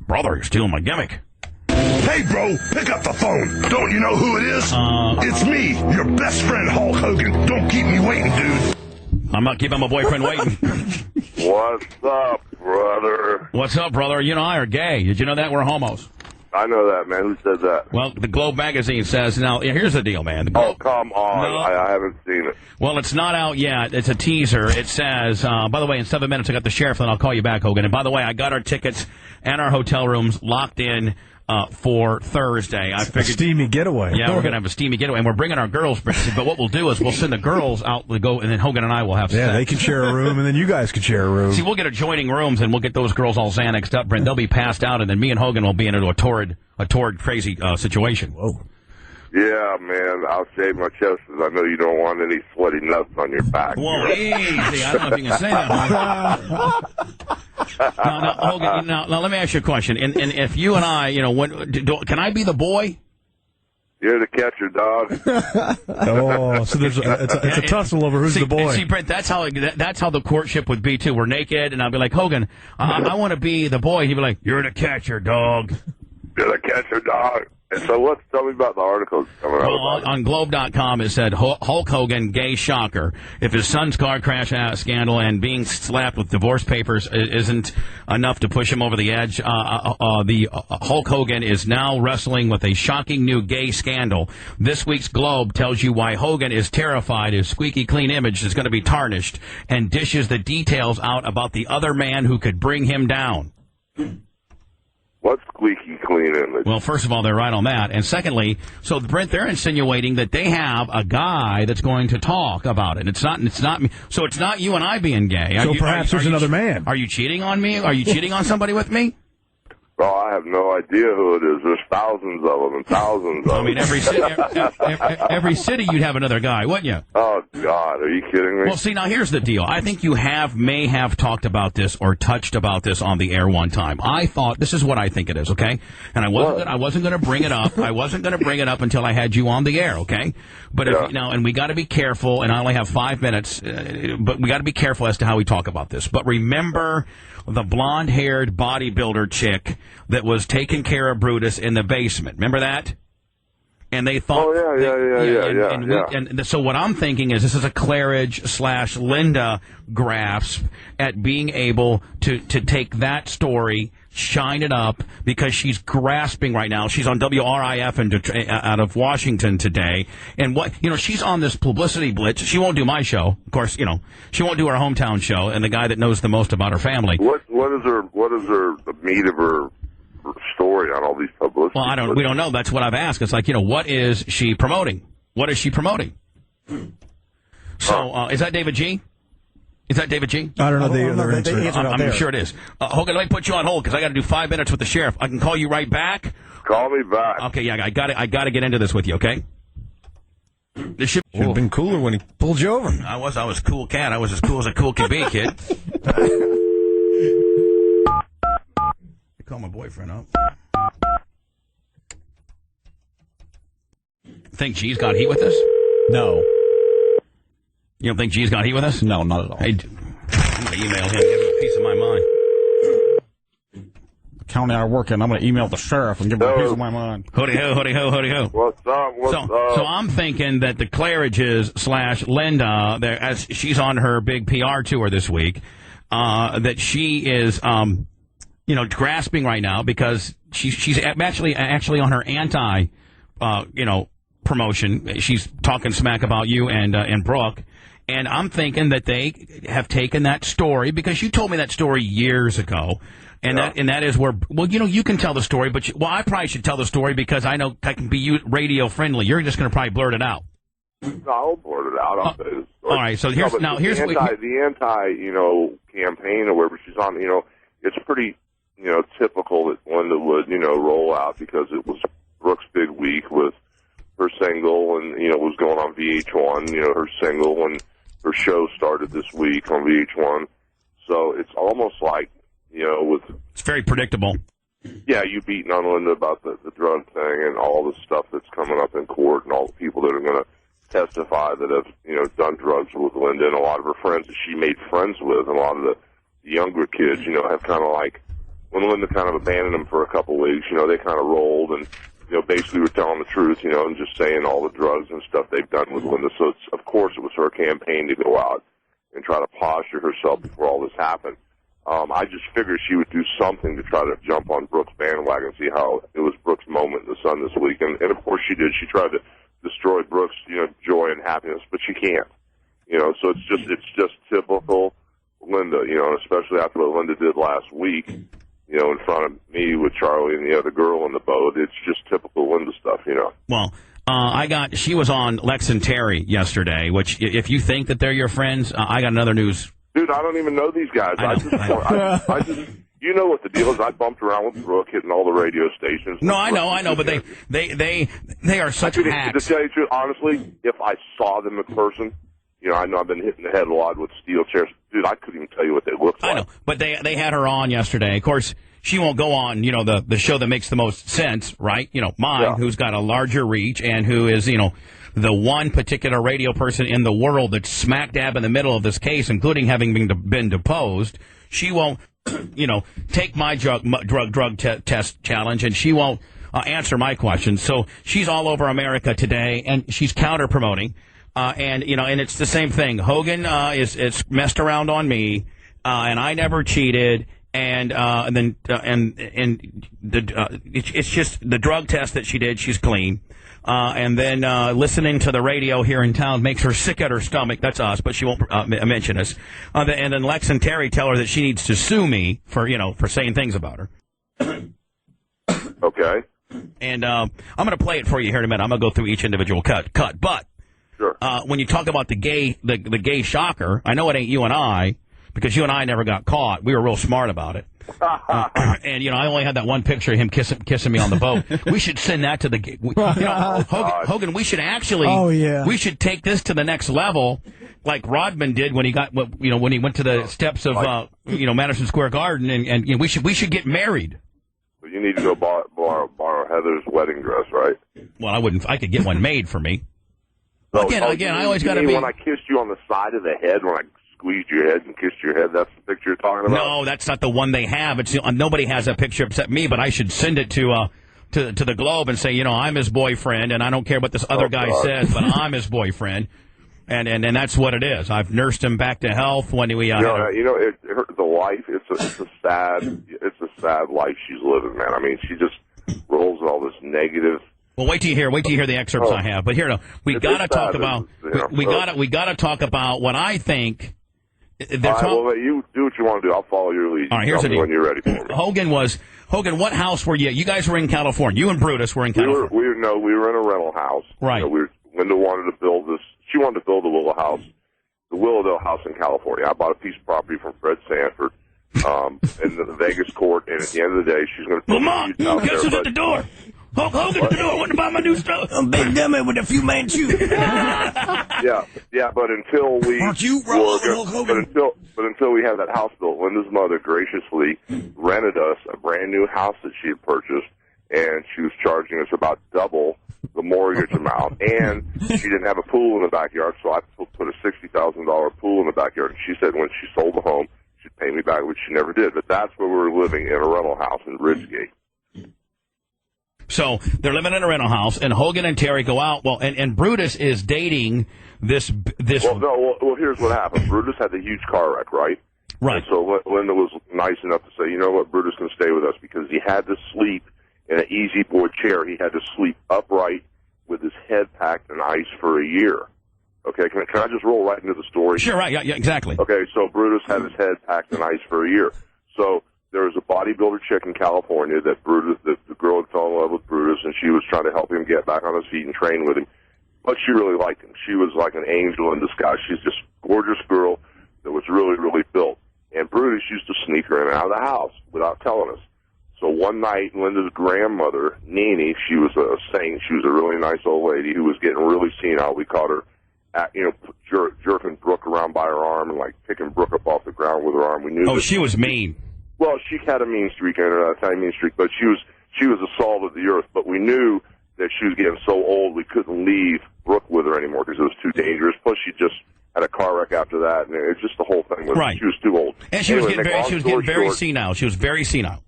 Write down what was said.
Brother, you're stealing my gimmick. Hey, bro, pick up the phone. Don't you know who it is? It's me, your best friend, Hulk Hogan. Don't keep me waiting, dude. I'm not keeping my boyfriend waiting. What's up, brother? What's up, brother? You and I are gay. Did you know that? We're homos. I know that, man. Who said that? Well, the Globe magazine says, now, here's the deal, man. Oh, come on. No. I haven't seen it. Well, it's not out yet. It's a teaser. It says, by the way, in 7 minutes, I got the sheriff, and I'll call you back, Hogan. And by the way, I got our tickets and our hotel rooms locked in for Thursday. I figured, a steamy getaway. Yeah, we're going to have a steamy getaway, and we're bringing our girls. But what we'll do is we'll send the girls out to go, and then Hogan and I will have sex. Yeah, they can share a room, and then you guys can share a room. See, we'll get adjoining rooms, and we'll get those girls all Xanaxed up, Brent. They'll be passed out, and then me and Hogan will be into a torrid, crazy situation. Whoa. Yeah, man, I'll shave my chest because I know you don't want any sweaty nuts on your back. Whoa, easy. I don't know if you can say that. Now, Hogan, now, let me ask you a question. And if you and I, can I be the boy? You're the catcher, dog. Oh, so there's it's a tussle over who's the boy. See, Brent, that's how the courtship would be, too. We're naked, and I'll be like, Hogan, I want to be the boy. He'd be like, you're the catcher, dog. You're the catcher, dog. And so tell me about the articles coming out. Well, on Globe.com it said, Hulk Hogan, gay shocker. If his son's car crash scandal and being slapped with divorce papers isn't enough to push him over the edge, the Hulk Hogan is now wrestling with a shocking new gay scandal. This week's Globe tells you why Hogan is terrified his squeaky clean image is going to be tarnished and dishes the details out about the other man who could bring him down. What's squeaky clean image? Well, first of all, they're right on that. And secondly, so Brent, they're insinuating that they have a guy that's going to talk about it. It's not me. So it's not you and I being gay. So perhaps there's another man. Are you cheating on me? Are you cheating on somebody with me? Well, I have no idea who it is. There's thousands of them and thousands of them. I mean, every city you'd have another guy, wouldn't you? Oh, God, are you kidding me? Well, see, now here's the deal. I think you may have talked about this or touched about this on the air one time. I thought, this is what I think it is, okay? And I wasn't going to bring it up. I wasn't going to bring it up until I had you on the air, okay? But, and we got to be careful, and I only have 5 minutes, but we got to be careful as to how we talk about this. But remember the blonde-haired bodybuilder chick that was taking care of Brutus in the basement. Remember that? And they thought... Oh, yeah. And so what I'm thinking is this is a Claridge/Linda grasp at being able to take that story, shine it up, because she's grasping right now. She's on WRIF out of Washington today. And she's on this publicity blitz. She won't do my show. Of course, she won't do her hometown show, and the guy that knows the most about her family. What is the meat of her story on all these publicity? Well, we don't know. That's what I've asked. It's like, what is she promoting? What is she promoting? So, is that David G? Is that David G? I don't know the other answer. I'm sure it is. Hogan, let me put you on hold because I got to do 5 minutes with the sheriff. I can call you right back. Call me back. Okay, yeah, I got to get into this with you. Okay. This should have been cooler when he pulled you over. I was a cool cat. I was as cool as a cool can be, kid. Call my boyfriend up. Think G's got heat with us? No. You don't think G's got heat with us? No, not at all. Hey, I'm going to email him, give him a piece of my mind. The county I work in, I'm going to email the sheriff and give him a piece of my mind. Hoody ho, hoody ho, hoody ho. What's up? So I'm thinking that the Claridges/Linda, as she's on her big PR tour this week, that she is... grasping right now because she's actually on her anti, promotion. She's talking smack about you and Brooke, and I'm thinking that they have taken that story because you told me that story years ago, and that is where you can tell the story, but I probably should tell the story because I know I can be radio friendly. You're just going to probably blurt it out. No, I'll blurt it out. All right, so here's the anti campaign or wherever she's on. It's pretty. Typical that Linda would, roll out because it was Brooke's big week with her single and, was going on VH1, her single and her show started this week on VH1. So it's almost like, It's very predictable. Yeah, you beating on Linda about the drug thing and all the stuff that's coming up in court and all the people that are going to testify that have, done drugs with Linda and a lot of her friends that she made friends with and a lot of the younger kids, have kind of like, when Linda kind of abandoned them for a couple of weeks, you know, they kind of rolled and, you know, basically were telling the truth, you know, and just saying all the drugs and stuff they've done with Linda. So, of course, it was her campaign to go out and try to posture herself before all this happened. I just figured she would do something to try to jump on Brooks' bandwagon, see how it was Brooks' moment in the sun this week. And of course she did. She tried to destroy Brooks', you know, joy and happiness, but she can't. You know, so it's just typical Linda, you know, especially after what Linda did last week, you know, in front of me with Charlie and the other girl in the boat. It's just typical Linda stuff, you know. Well, she was on Lex and Terry yesterday, which if you think that they're your friends, I got another news. Dude, I don't even know these guys. I just, you know what the deal is. I bumped around with Brooke, hitting all the radio stations. No, I know, but they are such hacks. To tell you the truth, honestly, if I saw them in person, you know, I know I've been hitting the head a lot with steel chairs. Dude, I couldn't even tell you what they looked like. I know, but they had her on yesterday. Of course, she won't go on, you know, the show that makes the most sense, right? You know, mine, who's got a larger reach and who is, you know, the one particular radio person in the world that's smack dab in the middle of this case, including having been deposed. She won't, you know, take my drug test challenge, and she won't answer my questions. So she's all over America today, and she's counter promoting. And you know, and it's the same thing. Hogan is messed around on me, and I never cheated. It's just the drug test that she did. She's clean. And then listening to the radio here in town makes her sick at her stomach. That's us, but she won't mention us. And then Lex and Terry tell her that she needs to sue me for saying things about her. Okay. And I'm going to play it for you here in a minute. I'm going to go through each individual cut. But sure. When you talk about the gay shocker, I know it ain't you and I, because you and I never got caught. We were real smart about it. And, you know, I only had that one picture of him kissing me on the boat. We should send that to the... You know, Hogan, we should actually... Oh, yeah. We should take this to the next level, like Rodman did when he went to the steps of, Madison Square Garden, and you know, we should get married. But you need to go borrow Heather's wedding dress, right? Well, I could get one made for me. So, again, I always got to be... When I kissed you on the side of the head, when I squeezed your head and kissed your head, that's the picture you're talking about? No, that's not the one they have. It's nobody has that picture except me, but I should send it to the Globe and say, you know, I'm his boyfriend, and I don't care what this other guy says, but I'm his boyfriend, and that's what it is. I've nursed him back to health when we. The life. It's a sad life she's living, man. I mean, she just rolls all this negative. Well, wait till you hear the excerpts I have. But here, we got to talk about we got to talk about what I think. All right, well, you do what you want to do. I'll follow your lead. All right, here's the deal. When you're ready for me. Hogan, what house were you? You guys were in California. You and Brutus were in California. We were in a rental house. Right. You know, Linda wanted to build this. She wanted to build a the Willowdale house in California. I bought a piece of property from Fred Sanford in the Vegas court, and at the end of the day, she's going to build a huge house. Guess who's at the door? Hogan at the door. Want to buy my new stuff? I'm big dummy with a few man shoes. Yeah, but until we aren't you wrong, Hogan? But until we had that house built, Linda's mother graciously rented us a brand new house that she had purchased, and she was charging us about double the mortgage amount, and she didn't have a pool in the backyard, so I put a $60,000 pool in the backyard. And she said when she sold the home, she'd pay me back, which she never did. But that's where we were living, in a rental house in Ridgegate. So they're living in a rental house, and Hogan and Terry go out. Well, and Brutus is dating this. Well, here's what happened. Brutus had the huge car wreck, right? Right. And so Linda was nice enough to say, you know what, Brutus can stay with us because he had to sleep in an easy boy chair. He had to sleep upright with his head packed in ice for a year. Okay, can I just roll right into the story? Sure, right, yeah, exactly. Okay, so Brutus had his head packed in ice for a year. So there was a bodybuilder chick in California that the girl had fallen in love with Brutus, and she was trying to help him get back on his feet and train with him. But she really liked him. She was like an angel in disguise. She's just a gorgeous girl that was really, really built. And Brutus used to sneak her in and out of the house without telling us. So one night, Linda's grandmother, Nene, she was a saint. She was a really nice old lady who was getting really senile. We caught her, jerking Brooke around by her arm and, like, picking Brooke up off the ground with her arm. We knew. Oh, she was mean. Well, she had a mean streak in her, a tiny mean streak, but she was the salt of the earth. But we knew that she was getting so old we couldn't leave Brooke with her anymore because it was too dangerous. Plus, she just had a car wreck after that, and it just the whole thing was right. She was too old. And she was getting very senile. She was very senile.